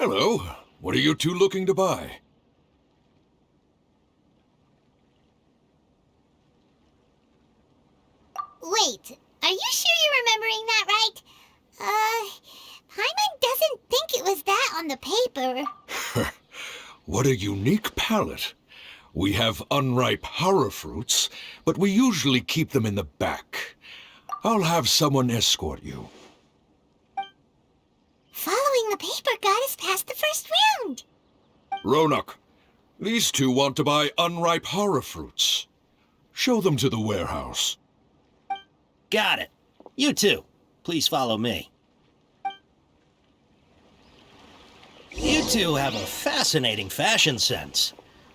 Hello. What are you two looking to buy? Wait, are you sure you're remembering that right? Paimon doesn't think it was that on the paper. What a unique palate. We have unripe horror fruits, but we usually keep them in the back. I'll have someone escort you. Following the paper got us past the first round. Ronak, these two want to buy unripe horror fruits. Show them to the warehouse. Got it. You two, please follow me. You two have a fascinating fashion sense.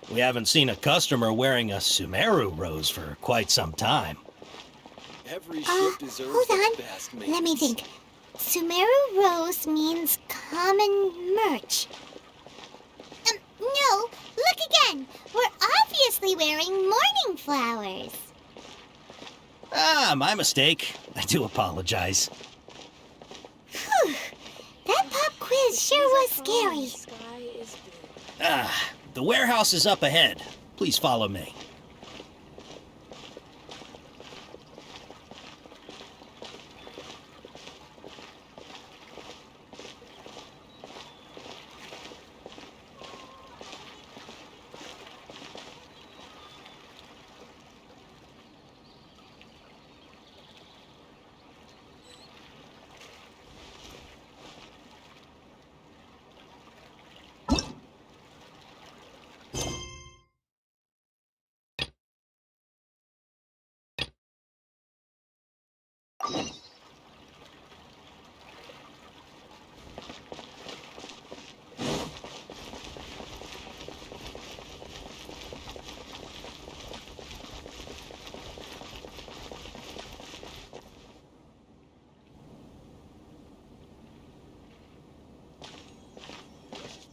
We haven't seen a customer wearing a Sumero rose for quite some time. Every ship deserves hold on. the best Let me think. Sumeru Rose means common merch. No, look again. We're obviously wearing morning flowers. Ah, my mistake. I do apologize. Whew. That pop quiz sure was scary. Ah, the warehouse is up ahead. Please follow me.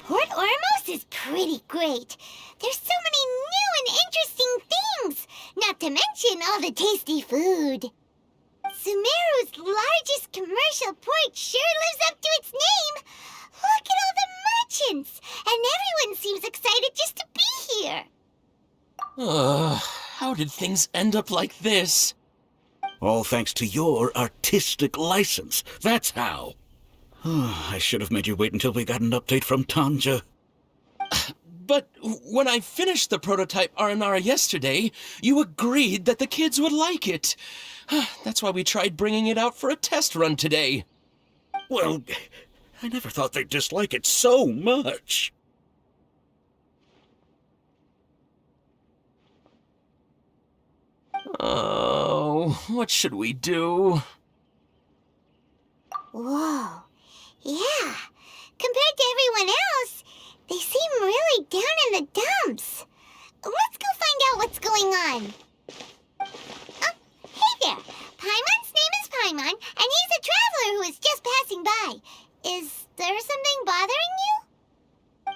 Port Ormos is pretty great. There's so many new and interesting things, not to mention all the tasty food. Sumeru's largest commercial port sure lives up to its name. Look at all the merchants, and everyone seems excited just to be here. How did things end up like this? All thanks to your artistic license. That's how. I should have made you wait until we got an update from Tanja. But when I finished the prototype Aranara yesterday, you agreed that the kids would like it. That's why we tried bringing it out for a test run today. Well, I never thought they'd dislike it so much. Oh, what should we do? Whoa. Yeah. Compared to everyone else, they seem really down in the dumps. Let's go find out what's going on. Oh, hey there. Paimon's name is Paimon, and he's a traveler who is just passing by. Is there something bothering you?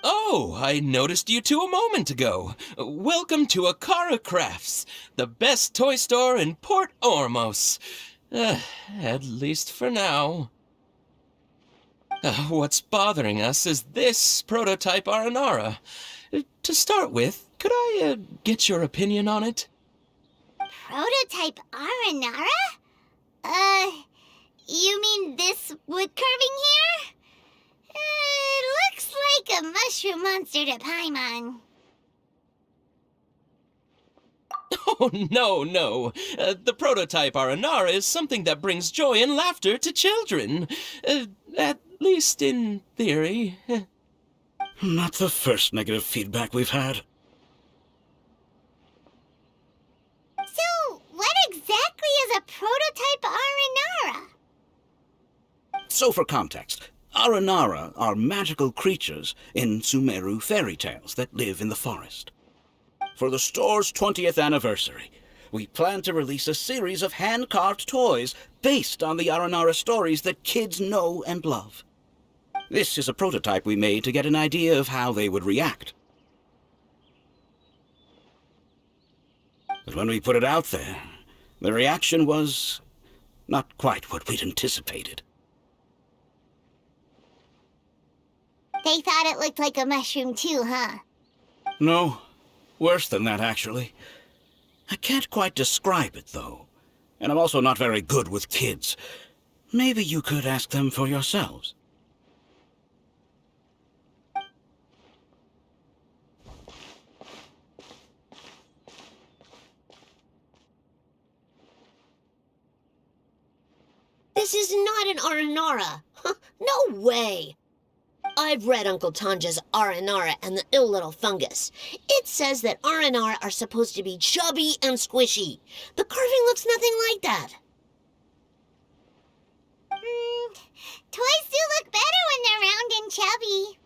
Oh, I noticed you two a moment ago. Welcome to Akara Crafts, the best toy store in Port Ormos. At least for now. What's bothering us is this prototype Aranara. To start with, could I get your opinion on it? Prototype Aranara? You mean this wood carving here? It looks like a mushroom monster to Paimon. Oh, no. The prototype Aranara is something that brings joy and laughter to children. At least in theory. Not the first negative feedback we've had. So, what exactly is a prototype Aranara? So for context, Aranara are magical creatures in Sumeru fairy tales that live in the forest. For the store's 20th anniversary, we plan to release a series of hand-carved toys based on the Aranara stories that kids know and love. This is a prototype we made to get an idea of how they would react. But when we put it out there, the reaction was not quite what we'd anticipated. They thought it looked like a mushroom too, huh? No, worse than that, actually. I can't quite describe it, though. And I'm also not very good with kids. Maybe you could ask them for yourselves. This is not an Aranara. No way. I've read Uncle Tanja's Aranara and the Ill Little Fungus. It says that Aranara are supposed to be chubby and squishy. The carving looks nothing like that. Toys do look better when they're round and chubby.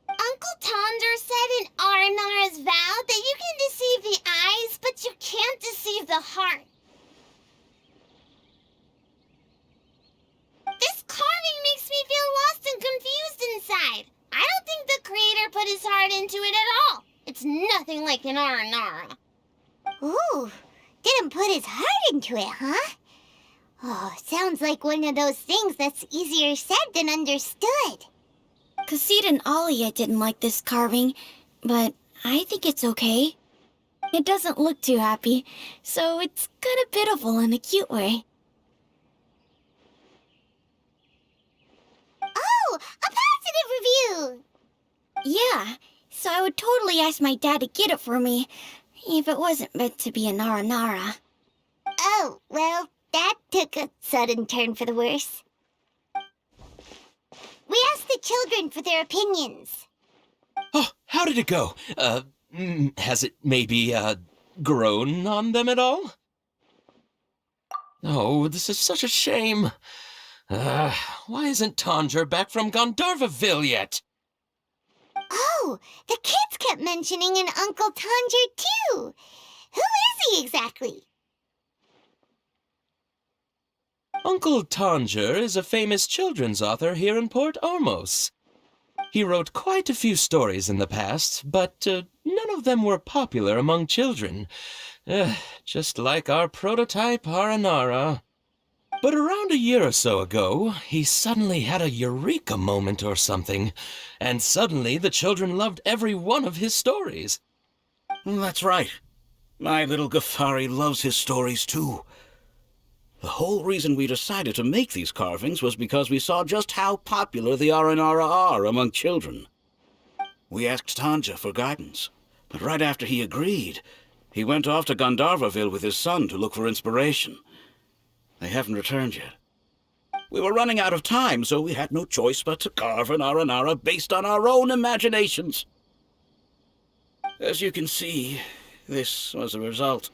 Uncle Tonder said in Aranara's vow that you can deceive the eyes, but you can't deceive the heart. This carving makes me feel lost and confused inside. I don't think the creator put his heart into it at all. It's nothing like an Aranara. Ooh, didn't put his heart into it, huh? Oh, sounds like one of those things that's easier said than understood. Cassid and Alia didn't like this carving, but I think it's okay. It doesn't look too happy, so it's kind of pitiful in a cute way. Oh, a positive review! Yeah, so I would totally ask my dad to get it for me, if it wasn't meant to be a Naranara. Oh, well, that took a sudden turn for the worse. We asked the children for their opinions. Oh, how did it go? Has it maybe, grown on them at all? Oh, this is such a shame. Why isn't Tanger back from Gandharvaville yet? Oh, the kids kept mentioning an Uncle Tanger, too. Who is he exactly? Uncle Tanger is a famous children's author here in Port Ormos. He wrote quite a few stories in the past, but none of them were popular among children. Just like our prototype Aranara. But around a year or so ago, he suddenly had a eureka moment or something, and suddenly the children loved every one of his stories. That's right. My little Ghaffari loves his stories, too. The whole reason we decided to make these carvings was because we saw just how popular the Aranara are among children. We asked Tanja for guidance, but right after he agreed, he went off to Gandharvaville with his son to look for inspiration. They haven't returned yet. We were running out of time, so we had no choice but to carve an Aranara based on our own imaginations. As you can see, this was the result.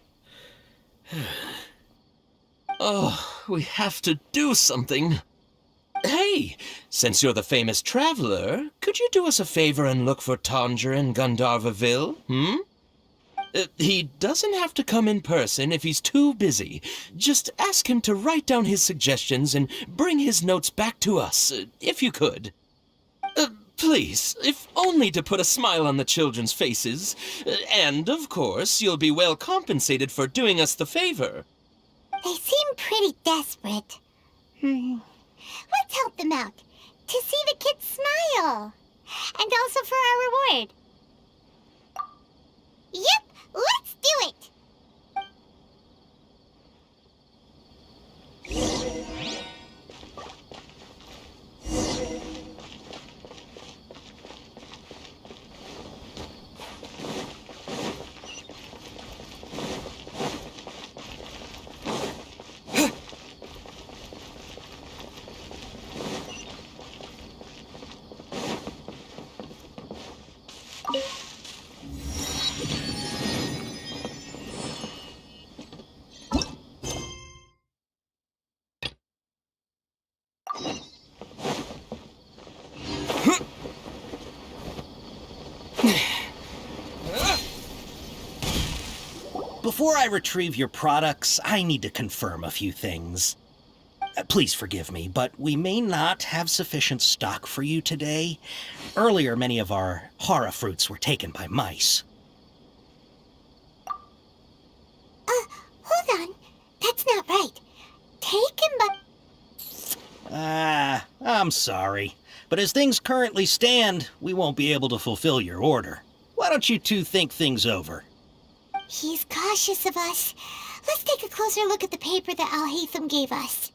Oh, we have to do something. Hey, since you're the famous traveler, could you do us a favor and look for Tanger in Gandharvaville, He doesn't have to come in person if he's too busy. Just ask him to write down his suggestions and bring his notes back to us, if you could. Please, if only to put a smile on the children's faces. And, of course, you'll be well compensated for doing us the favor. They seem pretty desperate. Let's help them out. To see the kids smile. And also for our reward. Yep, let's do it! Before I retrieve your products, I need to confirm a few things. Please forgive me, but we may not have sufficient stock for you today. Earlier, many of our hara fruits were taken by mice. Hold on. That's not right. Taken by... I'm sorry. But as things currently stand, we won't be able to fulfill your order. Why don't you two think things over? He's cautious of us. Let's take a closer look at the paper that Al-Haytham gave us.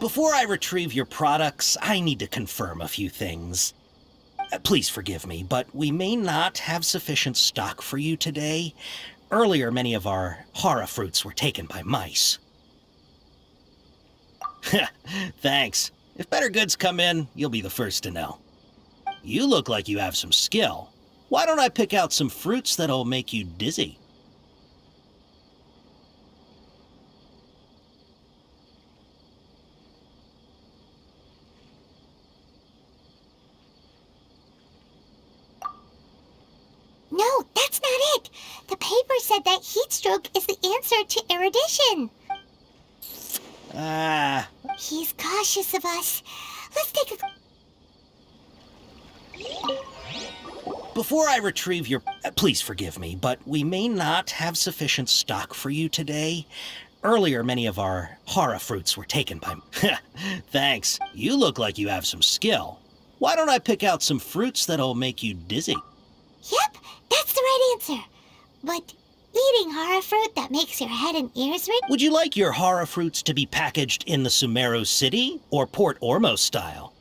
Before I retrieve your products, I need to confirm a few things. Please forgive me, but we may not have sufficient stock for you today. Earlier, many of our hara fruits were taken by mice. Thanks. If better goods come in, you'll be the first to know. You look like you have some skill. Why don't I pick out some fruits that'll make you dizzy? No, that's not it. The paper said that heat stroke is the answer to erudition. He's cautious of us. Let's take a... Before I retrieve your... Please forgive me, but we may not have sufficient stock for you today. Earlier, many of our hara fruits were taken by... Thanks. You look like you have some skill. Why don't I pick out some fruits that'll make you dizzy? Yep, that's the right answer. But eating hara fruit that makes your head and ears ring? Would you like your hara fruits to be packaged in the Sumero City or Port Ormos style?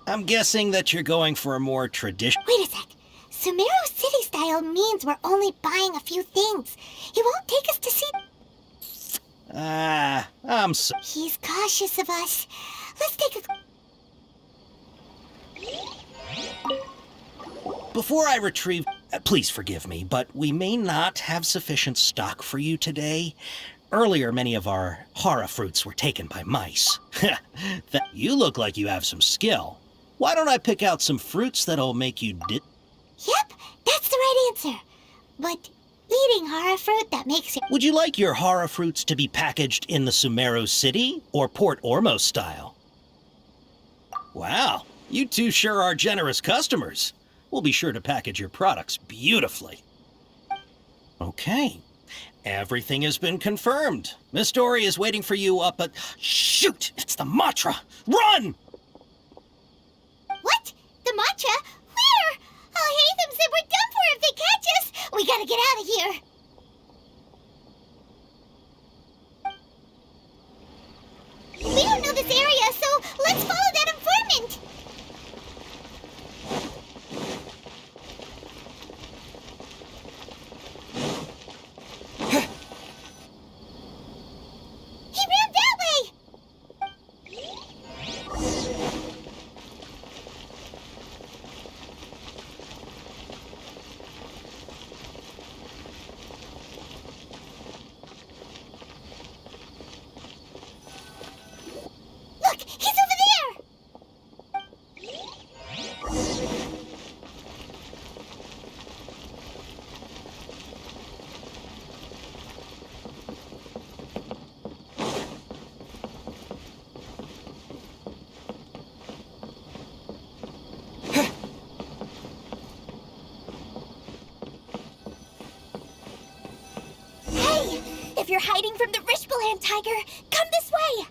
I'm guessing that you're going for a more traditional... Wait a sec. Sumero City style means we're only buying a few things. He won't take us to see... I'm so... He's cautious of us. Let's take a... Before I retrieve... Please forgive me, but we may not have sufficient stock for you today. Earlier, many of our hara fruits were taken by mice. You look like you have some skill. Why don't I pick out some fruits that'll make you Yep, that's the right answer. But eating hara fruit that makes your... Would you like your hara fruits to be packaged in the Sumero City or Port Ormos style? Wow, you two sure are generous customers. We'll be sure to package your products beautifully. Okay, everything has been confirmed. Miss Dori is waiting for you up at... Shoot! It's the Matra! Run! What? The matcha? Where? Al-Haytham said we're done for if they catch us. We gotta get out of here. We don't know this area, so let's follow that informant. He ran that way. Look, he's over there. Hey, if you're hiding from the Rishbaland tiger, come this way.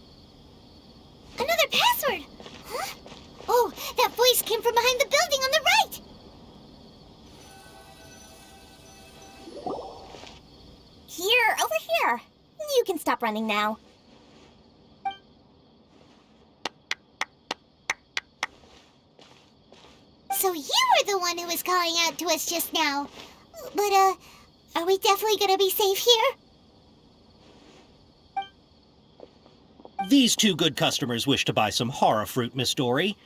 Another password! Huh? Oh, that voice came from behind the building on the right! Here, over here. You can stop running now. So you were the one who was calling out to us just now. But, are we definitely gonna be safe here? These two good customers wish to buy some horror fruit, Miss Dory.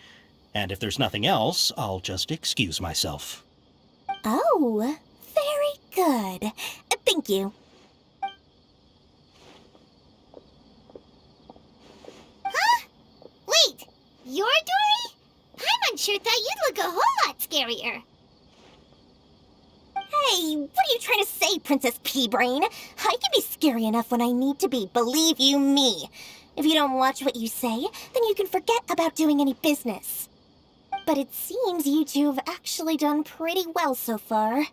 And if there's nothing else, I'll just excuse myself. Oh, very good. Thank you. Huh? Wait, you're Dory? I'm sure thought you'd look a whole lot scarier. Hey, what are you trying to say, Princess Pea-Brain? I can be scary enough when I need to be, believe you me. If you don't watch what you say, then you can forget about doing any business. But it seems you two have actually done pretty well so far.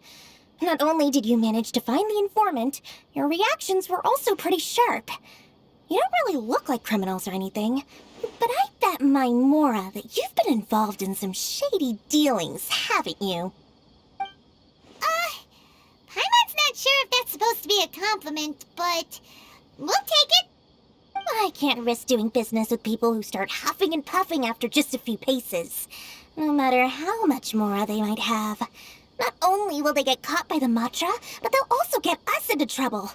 Not only did you manage to find the informant, your reactions were also pretty sharp. You don't really look like criminals or anything, but I bet my Mora that you've been involved in some shady dealings, haven't you? Paimon's not sure if that's supposed to be a compliment, but we'll take it. I can't risk doing business with people who start huffing and puffing after just a few paces, no matter how much Mora they might have. Not only will they get caught by the Matra, but they'll also get us into trouble.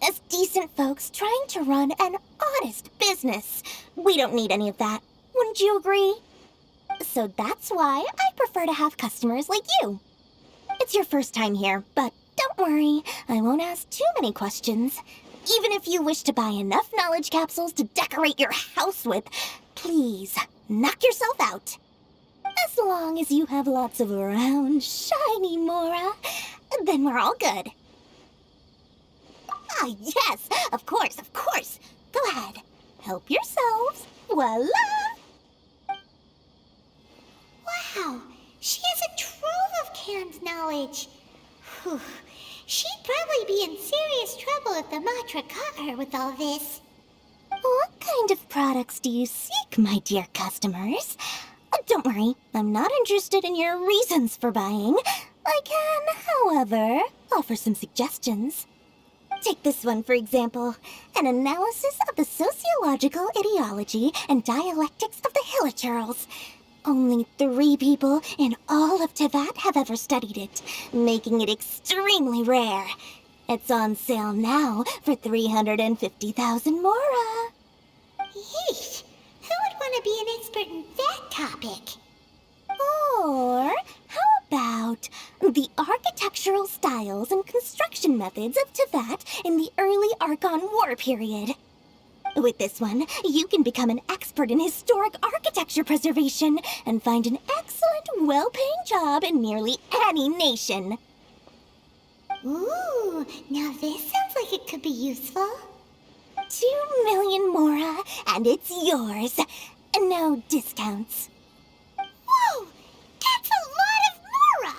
As decent folks trying to run an honest business, we don't need any of that. Wouldn't you agree? So that's why I prefer to have customers like you. It's your first time here, but don't worry, I won't ask too many questions. Even if you wish to buy enough knowledge capsules to decorate your house with, please, knock yourself out. As long as you have lots of round, shiny Mora, then we're all good. Ah, yes, of course. Go ahead, help yourselves. Voila! Wow, she has a trove of canned knowledge. Whew. She'd probably be in serious trouble if the Matra caught her with all this. What kind of products do you seek, my dear customers? Don't worry, I'm not interested in your reasons for buying. I can, however, offer some suggestions. Take this one, for example. An analysis of the sociological ideology and dialectics of the Hilichurls. Only 3 people in all of Teyvat have ever studied it, making it extremely rare. It's on sale now for 350,000 Mora. Yeesh, who would want to be an expert in that topic? Or how about the architectural styles and construction methods of Teyvat in the early Archon War period? With this one, you can become an expert in historic architecture preservation and find an excellent, well-paying job in nearly any nation. Ooh, now this sounds like it could be useful. 2 million Mora, and it's yours. No discounts. Whoa, that's a lot of Mora!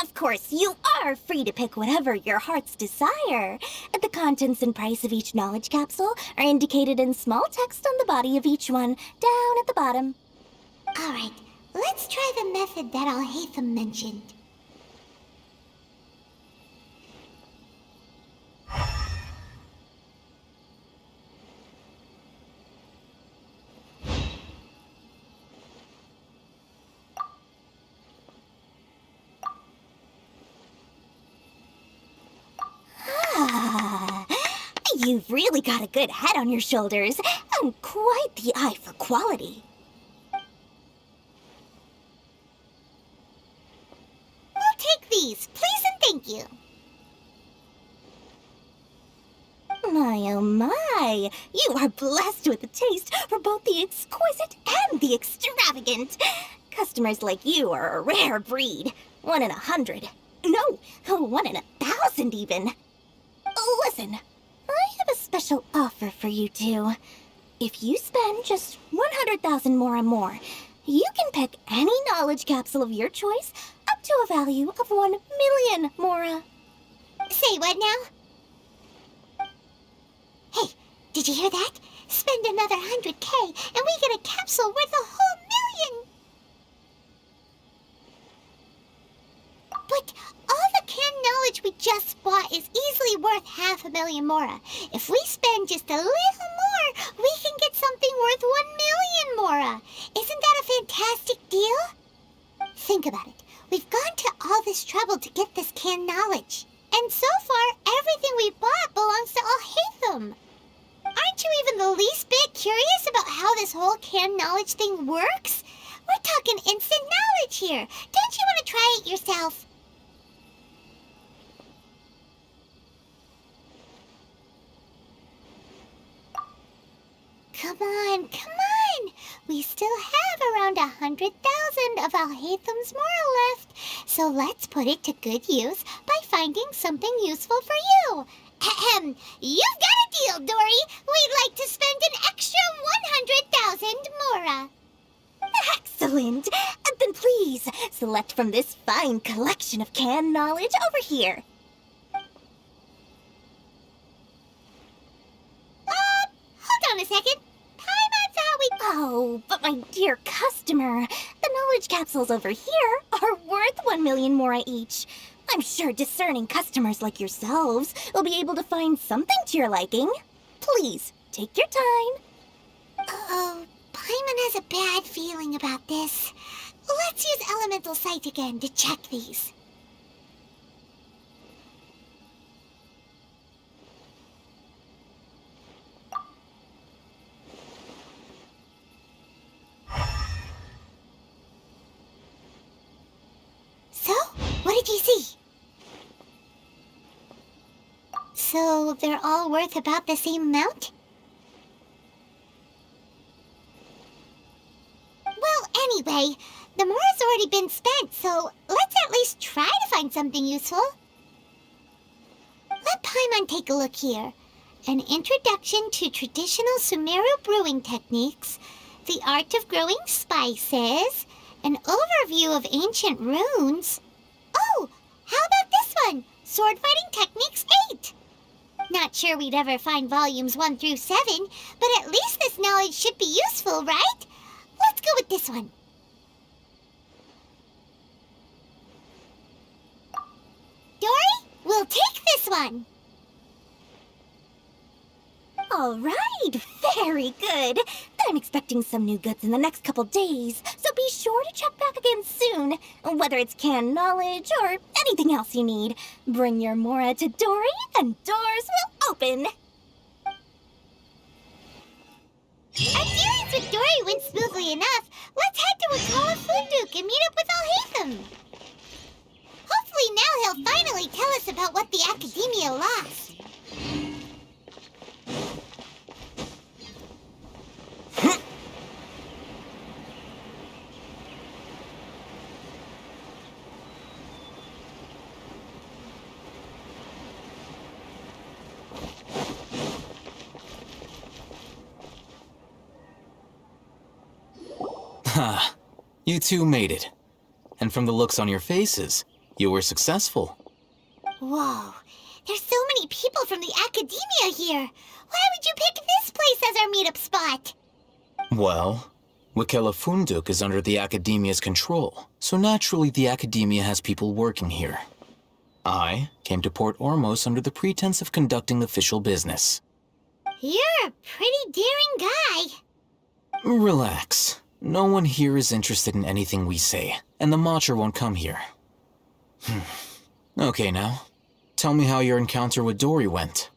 Of course, you are free to pick whatever your heart's desire. The contents and price of each knowledge capsule are indicated in small text on the body of each one, down at the bottom. All right, let's try the method that Alhaitham mentioned. You've really got a good head on your shoulders, and quite the eye for quality. We'll take these, please and thank you. My, oh my, you are blessed with a taste for both the exquisite and the extravagant. Customers like you are a rare breed, 1 in 100. No, 1 in 1,000 even. Listen, I have a special offer for you two. If you spend just 100,000 more, you can pick any knowledge capsule of your choice up to a value of 1 million Mora. Say what now? Hey, did you hear that? Spend another 100K and we get a capsule worth a whole million! But all the canned knowledge we just bought is easily worth 500,000 Mora. If we spend just a little more, we can get something worth 1 million Mora. Isn't that a fantastic deal? Think about it. We've gone to all this trouble to get this canned knowledge. And so far, everything we bought belongs to Alhaitham. Aren't Aren't you even the least bit curious about how this whole canned knowledge thing works? We're talking instant knowledge here. Don't you want to try it yourself? Come on, come on! We still have around 100,000 of Alhaitham's Mora left, so let's put it to good use by finding something useful for you. Ahem. You've got a deal, Dory. We'd like to spend an extra 100,000 Mora. Excellent! Then please, select from this fine collection of canned knowledge over here. Hold on a second. Paimon's how we... Oh, but my dear customer, the knowledge capsules over here are worth 1 million Mora each. I'm sure discerning customers like yourselves will be able to find something to your liking. Please, take your time. Uh-oh. Paimon has a bad feeling about this. Let's use Elemental Sight again to check these. So, what did you see? So, they're all worth about the same amount? Well, anyway, the Mora's already been spent, so let's at least try to find something useful. Let Paimon take a look here. An introduction to traditional Sumeru brewing techniques, the art of growing spices, an overview of ancient runes. Oh, how about this one? Sword Fighting Techniques 8. Not sure we'd ever find volumes 1 through 7, but at least this knowledge should be useful, right? Let's go with this one. Dory, we'll take this one. All right, very good. I'm expecting some new goods in the next couple days, so be sure to check back again soon. Whether it's canned knowledge or anything else you need, bring your Mora to Dory and doors will open. Our dealings with Dory went smoothly enough. Let's head to Wakala Funduk and meet up with Alhaitham. Hopefully now he'll finally tell us about what the Academia lost. Ha! You two made it. And from the looks on your faces, you were successful. Whoa, there's so many people from the Academia here. Why would you pick this place as our meetup spot? Well, Wakela Funduk is under the Academia's control, so naturally the Academia has people working here. I came to Port Ormos under the pretense of conducting official business. You're a pretty daring guy. Relax. No one here is interested in anything we say, and the Matcha won't come here. Okay now, tell me how your encounter with Dori went.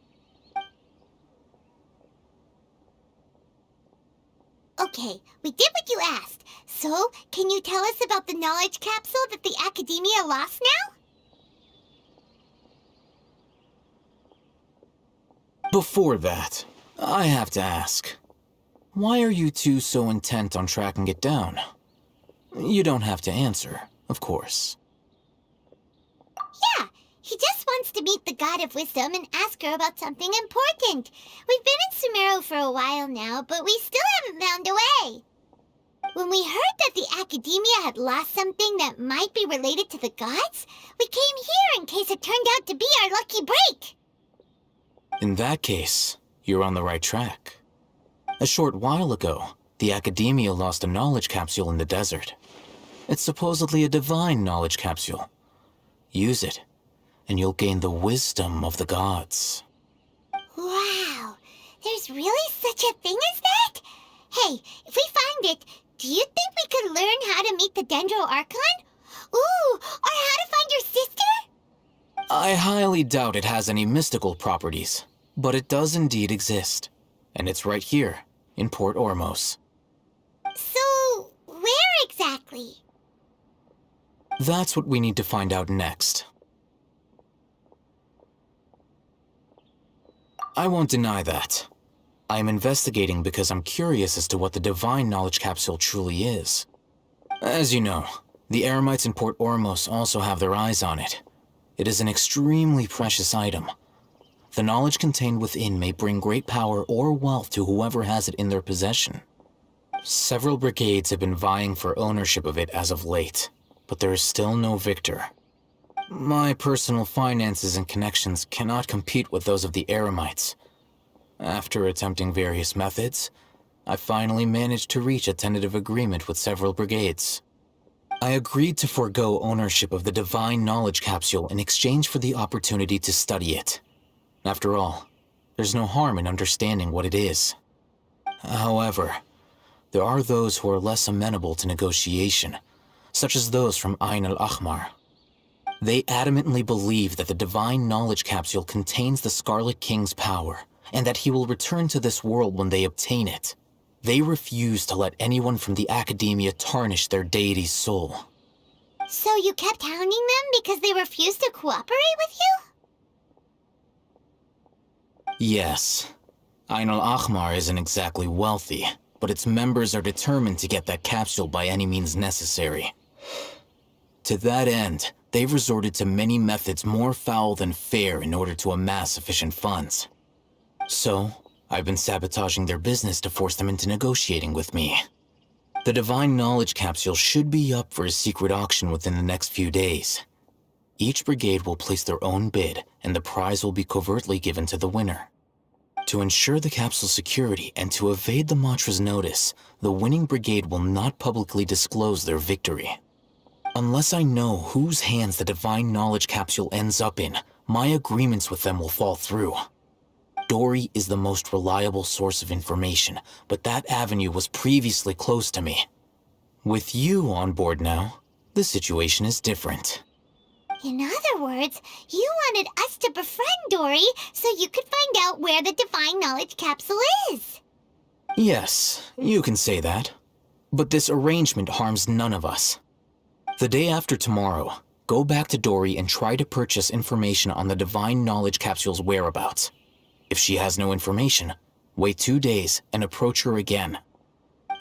Okay, we did what you asked. So, can you tell us about the knowledge capsule that the Academia lost now? Before that, I have to ask. Why are you two so intent on tracking it down? You don't have to answer, of course. Yeah, he just wants to meet the God of Wisdom and ask her about something important. We've been in Sumero for a while now, but we still haven't found a way. When we heard that the Academia had lost something that might be related to the gods, we came here in case it turned out to be our lucky break. In that case, you're on the right track. A short while ago, the Academia lost a knowledge capsule in the desert. It's supposedly a divine knowledge capsule. Use it, and you'll gain the wisdom of the gods. Wow, there's really such a thing as that? Hey, if we find it, do you think we could learn how to meet the Dendro Archon? Ooh, or how to find your sister? I highly doubt it has any mystical properties, but it does indeed exist. and it's right here, in Port Ormos. So, where exactly? That's what we need to find out next. I won't deny that. I am investigating because I'm curious as to what the Divine Knowledge Capsule truly is. As you know, the Eremites in Port Ormos also have their eyes on it. It is an extremely precious item. The knowledge contained within may bring great power or wealth to whoever has it in their possession. Several brigades have been vying for ownership of it as of late, but there is still no victor. My personal finances and connections cannot compete with those of the Eremites. After attempting various methods, I finally managed to reach a tentative agreement with several brigades. I agreed to forego ownership of the Divine Knowledge Capsule in exchange for the opportunity to study it. After all, there's no harm in understanding what it is. However, there are those who are less amenable to negotiation, such as those from Ain al-Ahmar. They adamantly believe that the Divine Knowledge Capsule contains the Scarlet King's power, and that he will return to this world when they obtain it. They refuse to let anyone from the Academia tarnish their deity's soul. So you kept hounding them because they refused to cooperate with you? Yes. Ain al-Ahmar isn't exactly wealthy, but its members are determined to get that capsule by any means necessary. To that end, they've resorted to many methods more foul than fair in order to amass sufficient funds. So, I've been sabotaging their business to force them into negotiating with me. The Divine Knowledge Capsule should be up for a secret auction within the next few days. Each brigade will place their own bid, and the prize will be covertly given to the winner. To ensure the capsule's security and to evade the Matra's notice, the winning brigade will not publicly disclose their victory. Unless I know whose hands the Divine Knowledge Capsule ends up in, my agreements with them will fall through. Dori is the most reliable source of information, but that avenue was previously closed to me. With you on board now, the situation is different. In other words, you wanted us to befriend Dori so you could find out where the Divine Knowledge Capsule is. Yes, you can say that. But this arrangement harms none of us. The day after tomorrow, go back to Dori and try to purchase information on the Divine Knowledge Capsule's whereabouts. If she has no information, wait 2 days and approach her again.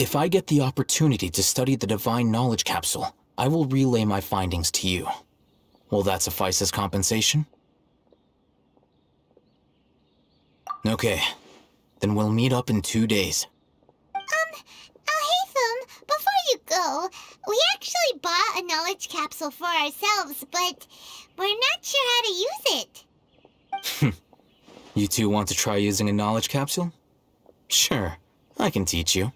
If I get the opportunity to study the Divine Knowledge Capsule, I will relay my findings to you. Will that suffice as compensation? Okay, then we'll meet up in 2 days. Alhaitham, before you go, we actually bought a knowledge capsule for ourselves, but we're not sure how to use it. You two want to try using a knowledge capsule? Sure, I can teach you.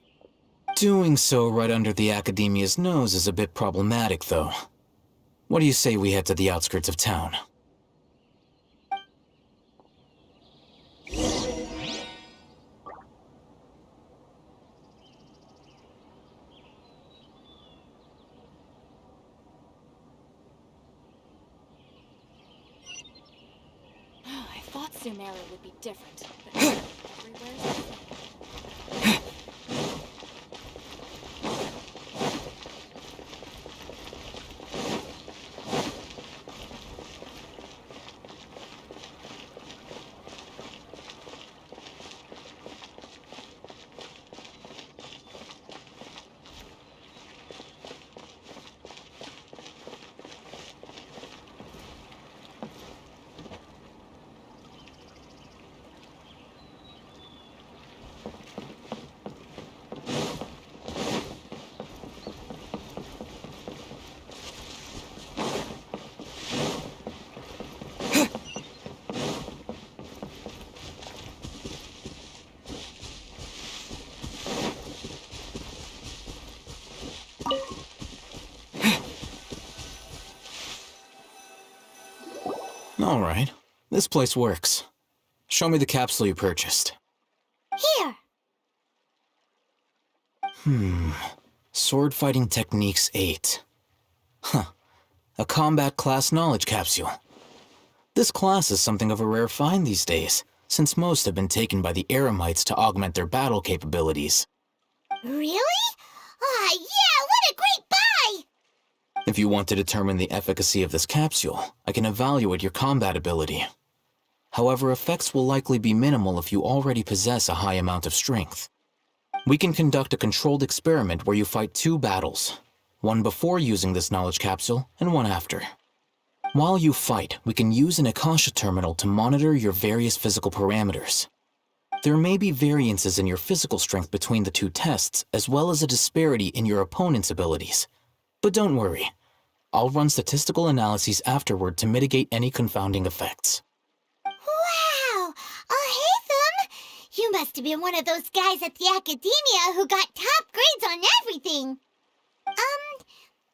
Doing so right under the Academia's nose is a bit problematic, though. What do you say we head to the outskirts of town? I thought Sumera would be different, but everywhere is the same. All right, this place works. Show me the capsule you purchased. Here. Sword Fighting Techniques 8. Huh. A combat class knowledge capsule. This class is something of a rare find these days, since most have been taken by the Eremites to augment their battle capabilities. Really? Ah, yeah, what a great buy! If you want to determine the efficacy of this capsule, I can evaluate your combat ability. However, effects will likely be minimal if you already possess a high amount of strength. We can conduct a controlled experiment where you fight 2 battles, one before using this knowledge capsule and one after. While you fight, we can use an Akasha terminal to monitor your various physical parameters. There may be variances in your physical strength between the 2 tests, as well as a disparity in your opponent's abilities. But don't worry, I'll run statistical analyses afterward to mitigate any confounding effects. Wow! Oh, hey, you must have been one of those guys at the academia who got top grades on everything.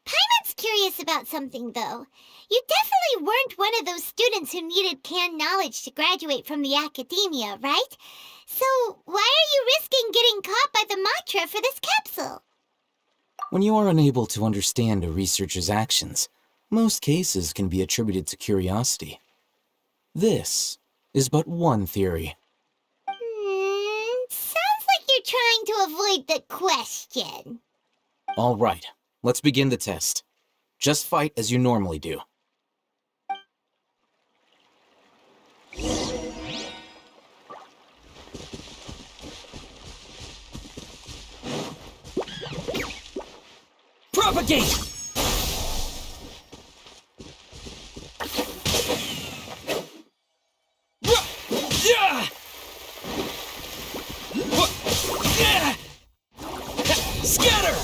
Paimon's curious about something, though. You definitely weren't one of those students who needed canned knowledge to graduate from the academia, right? So why are you risking getting caught by the Matra for this capsule? When you are unable to understand a researcher's actions, most cases can be attributed to curiosity. This is but one theory. Sounds like you're trying to avoid the question. All right, let's begin the test. Just fight as you normally do. Propagate! Scatter!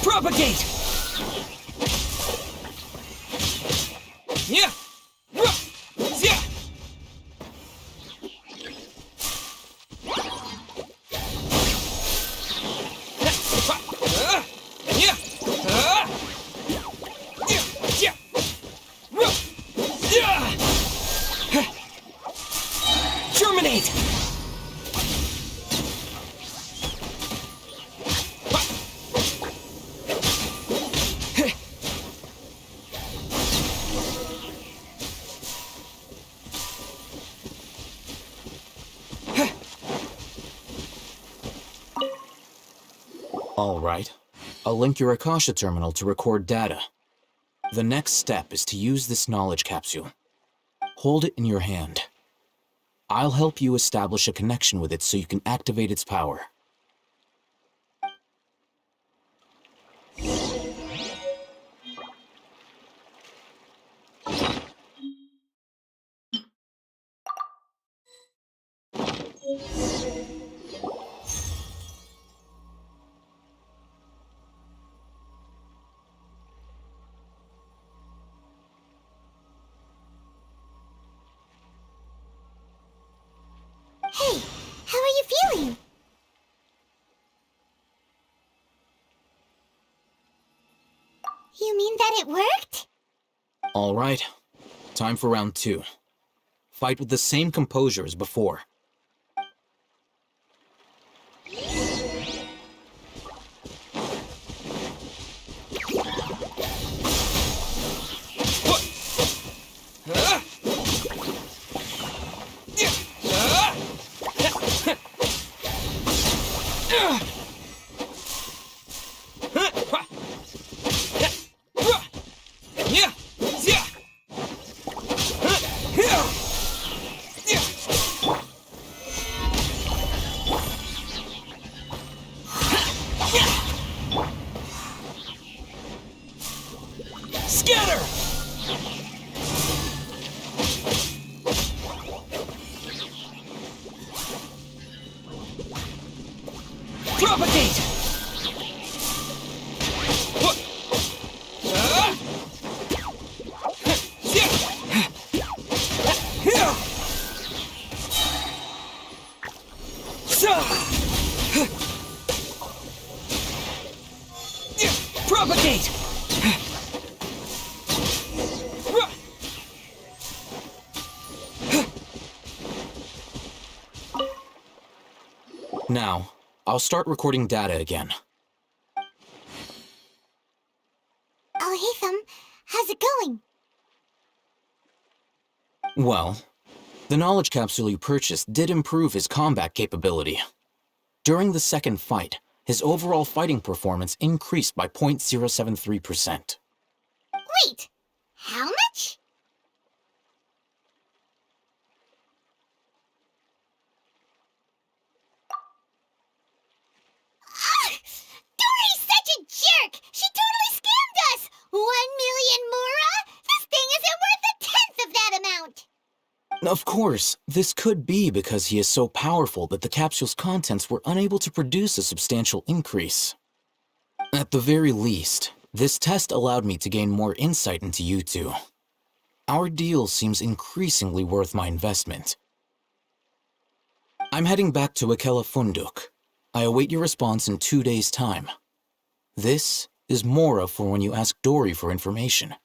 Propagate! Terminate! All right, I'll link your Akasha terminal to record data. The next step is to use this knowledge capsule. Hold it in your hand. I'll help you establish a connection with it so you can activate its power. Hey, how are you feeling? You mean that it worked? All right, time for round 2. Fight with the same composure as before. Scatter! Propagate! Propagate! Now, I'll start recording data again. Well, the knowledge capsule you purchased did improve his combat capability. During the second fight, his overall fighting performance increased by 0.073%. Wait, how much? Dori's such a jerk! She totally scammed us! 1,000,000 mora? This thing isn't worth a tenth of that amount! Of course, this could be because he is so powerful that the capsule's contents were unable to produce a substantial increase. At the very least, this test allowed me to gain more insight into you two. Our deal seems increasingly worth my investment. I'm heading back to Akela Funduk. I await your response in 2 days' time. This is Mora for when you ask Dori for information.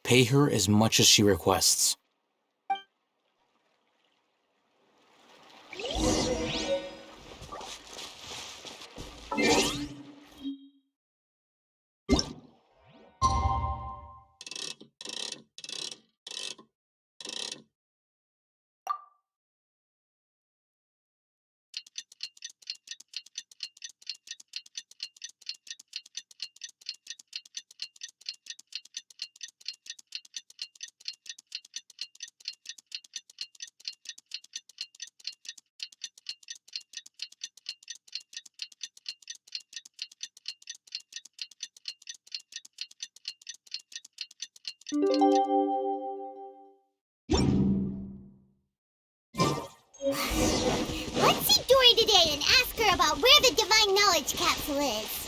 Pay her as much as she requests. Let's see Dori today and ask her about where the divine knowledge capsule is.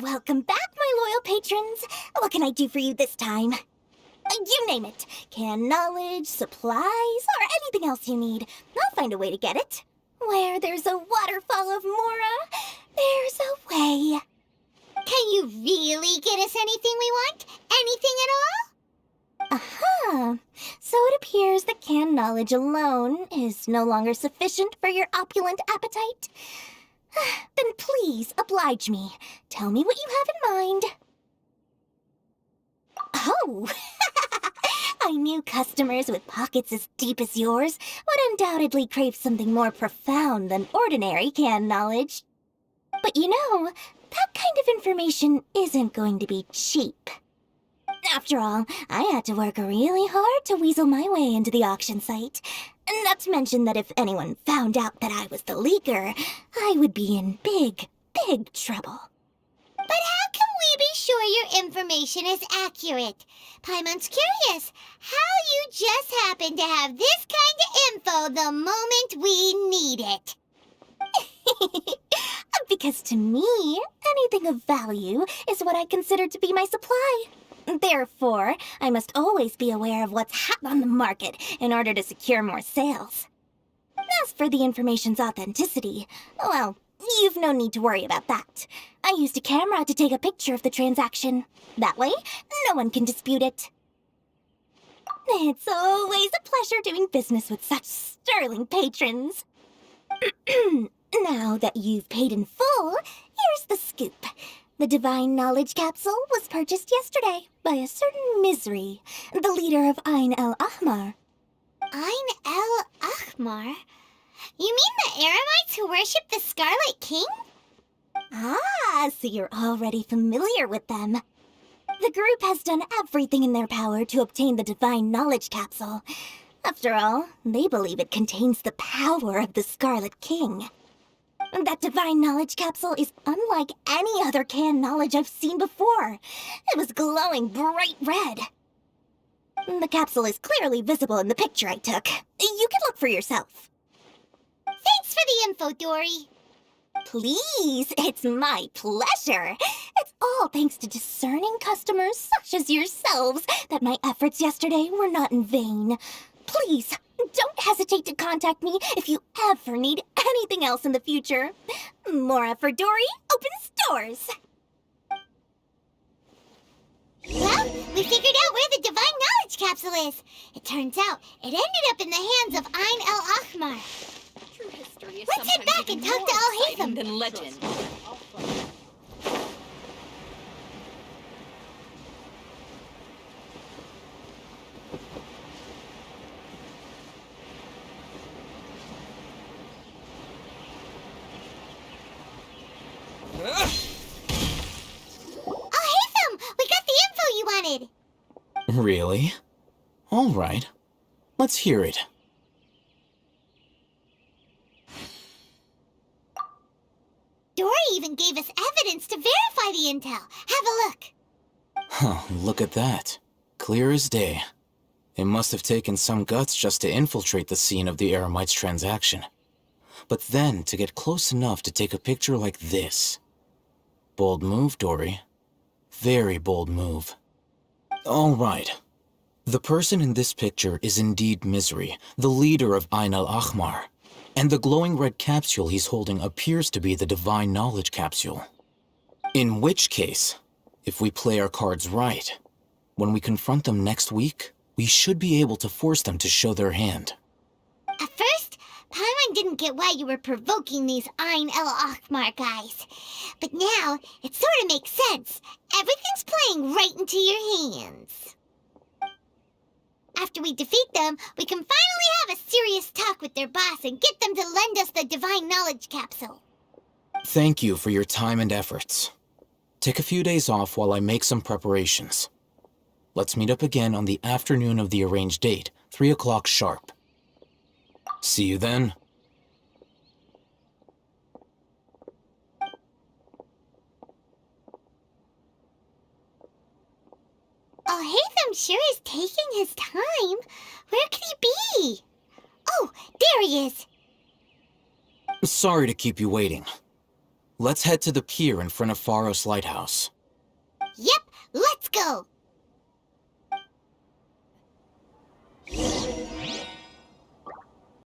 Welcome back, my loyal patrons. What can I do for you this time? You name it. Canned knowledge, supplies, or anything else you need. I'll find a way to get it. Where there's a waterfall of Mora, there's a way. Can you really get us anything we want? Anything at all? Aha. So it appears that canned knowledge alone is no longer sufficient for your opulent appetite. Then please oblige me. Tell me what you have in mind. Oh, I knew customers with pockets as deep as yours would undoubtedly crave something more profound than ordinary canned knowledge. But you know, that kind of information isn't going to be cheap. After all, I had to work really hard to weasel my way into the auction site. Not to mention that if anyone found out that I was the leaker, I would be in big, big trouble. But how can we be sure your information is accurate? Paimon's curious how you just happen to have this kind of info the moment we need it. Because to me, anything of value is what I consider to be my supply. Therefore, I must always be aware of what's hot on the market in order to secure more sales. As for the information's authenticity, well, you've no need to worry about that. I used a camera to take a picture of the transaction. That way, no one can dispute it. It's always a pleasure doing business with such sterling patrons. Now that you've paid in full, here's the scoop. The divine knowledge capsule was purchased yesterday by a certain Misery, the leader of Ain el-Ahmar. Ain el-Ahmar? You mean the Aramites who worship the Scarlet King? Ah, so you're already familiar with them. The group has done everything in their power to obtain the divine knowledge capsule. After all, they believe it contains the power of the Scarlet King. That divine knowledge capsule is unlike any other canned knowledge I've seen before. It was glowing bright red. The capsule is clearly visible in the picture I took. You can look for yourself. Thanks for the info, Dori. Please, it's my pleasure. It's all thanks to discerning customers such as yourselves that my efforts yesterday were not in vain. Please, don't hesitate to contact me if you ever need anything else in the future. Mora for Dori opens doors. Well, we figured out where the divine knowledge capsule is. It turns out it ended up in the hands of Ain el-Ahmar. True history is Let's head back and talk to Al-Haytham. than legend. Al-Haytham, we got the info you wanted. Really? All right. Let's hear it. Dori even gave us evidence to verify the intel. Have a look. Huh, look at that. Clear as day. It must have taken some guts just to infiltrate the scene of the Eremites transaction. But then to get close enough to take a picture like this. Bold move, Dori. Very bold move. All right. The person in this picture is indeed Misery, the leader of Ain al-Ahmar. And the glowing red capsule he's holding appears to be the divine knowledge capsule. In which case, if we play our cards right, when we confront them next week, we should be able to force them to show their hand. At first, Paimon didn't get why you were provoking these Ain el-Ahmar guys. But now, it sort of makes sense. Everything's playing right into your hands. After we defeat them, we can finally have a serious talk with their boss and get them to lend us the divine knowledge capsule. Thank you for your time and efforts. Take a few days off while I make some preparations. Let's meet up again on the afternoon of the arranged date, 3 o'clock sharp. See you then. Al-Haytham sure is taking his time. Where could he be? Oh, there he is. Sorry to keep you waiting. Let's head to the pier in front of Pharos Lighthouse. Yep, let's go.